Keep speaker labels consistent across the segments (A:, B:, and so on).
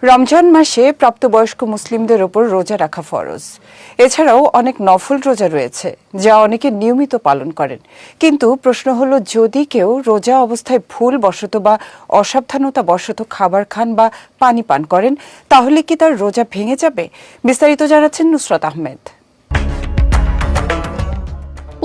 A: রমজান মাসে প্রাপ্তবয়স্ক মুসলিমদের ওপর রোজা রাখা ফরজ। এছাড়াও অনেক নফল রোজা রয়েছে যা অনেকে নিয়মিত পালন করেন। কিন্তু প্রশ্ন হলো, যদি কেউ রোজা অবস্থায় ভুলবশত বা অসাবধানতাবশত খাবার খান বা পানি পান করেন, তাহলে কি তার রোজা ভেঙে যাবে? বিস্তারিত জানাচ্ছেন নুসরাত আহমেদ।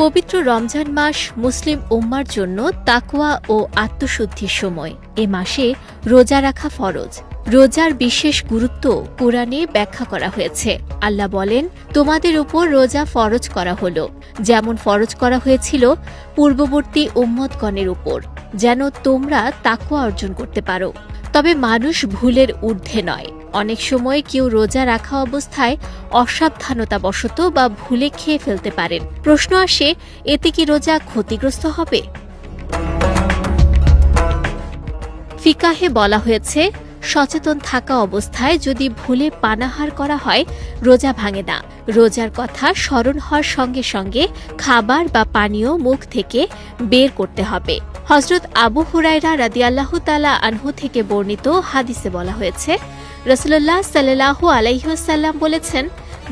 B: পবিত্র রমজান মাস মুসলিম উম্মার জন্য তাকওয়া ও আত্মশুদ্ধির সময়। এ মাসে রোজা রাখা ফরজ। রোজার বিশেষ গুরুত্ব কুরআনে ব্যাখ্যা করা হয়েছে। আল্লাহ বলেন, তোমাদের উপর রোজা ফরজ করা হলো, যেমন ফরজ করা হয়েছিল পূর্ববর্তী উম্মতগণের উপর, যেন তোমরা তাকওয়া অর্জন করতে পারো। তবে মানুষ ভুলের ঊর্ধ্বে নয়। অনেক সময় কেউ রোজা রাখা অবস্থায় অসাবধানতাবশত বা ভুলে খেয়ে ফেলতে পারেন। প্রশ্ন আসে, এতে কি রোজা ক্ষতিগ্রস্ত হবে? ফিকাহে বলা হয়েছে, সচেতন থাকা অবস্থায় যদি ভুলে পানাহার করা হয়, রোজা ভাঙে না। রোজার কথা স্মরণ হওয়ার সঙ্গে সঙ্গে খাবার বা পানীয় মুখ থেকে বের করতে হবে। হযরত আবু হুরায়রা রাদিয়াল্লাহু তাআলা আনহু থেকে বর্ণিত হাদিসে বলা হয়েছে, রাসূলুল্লাহ সাল্লাল্লাহু আলাইহি ওয়াসাল্লাম বলেছেন,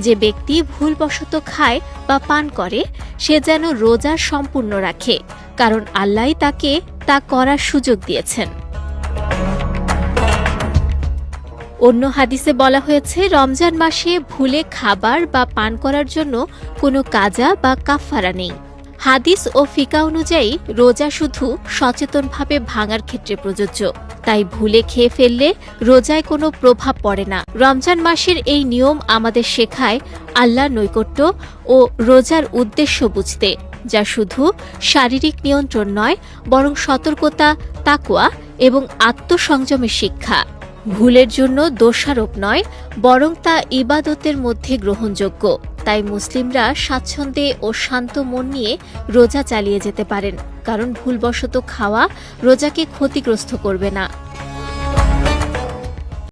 B: যে ব্যক্তি ভুলবশত খায় বা পান করে, সে যেন রোজা সম্পূর্ণ রাখে, কারণ আল্লাহই তাকে তা করার সুযোগ দিয়েছেন। অন্য হাদিসে বলা হয়েছে, রমজান মাসে ভুলে খাবার বা পান করার জন্য কোনো কাজা বা কাফফারা নেই। হাদিস ও ফিকা অনুযায়ী রোজা শুধু সচেতনভাবে ভাঙার ক্ষেত্রে প্রযোজ্য। তাই ভুলে খেয়ে ফেললে রোজায় কোনো প্রভাব পড়ে না। রমজান মাসের এই নিয়ম আমাদের শেখায় আল্লাহর নৈকট্য ও রোজার উদ্দেশ্য বুঝতে, যা শুধু শারীরিক নিয়ন্ত্রণ নয়, বরং সতর্কতা, তাকওয়া এবং আত্মসংযমের শিক্ষা। ভুলের জন্য দোষারোপ নয়, বরং তা ইবাদতের মধ্যে গ্রহণযোগ্য। তাই মুসলিমরা স্বাচ্ছন্দ্যে ও শান্ত মন নিয়ে রোজা চালিয়ে যেতে পারেন, কারণ ভুলবশত খাওয়া রোজাকে ক্ষতিগ্রস্ত করবে না।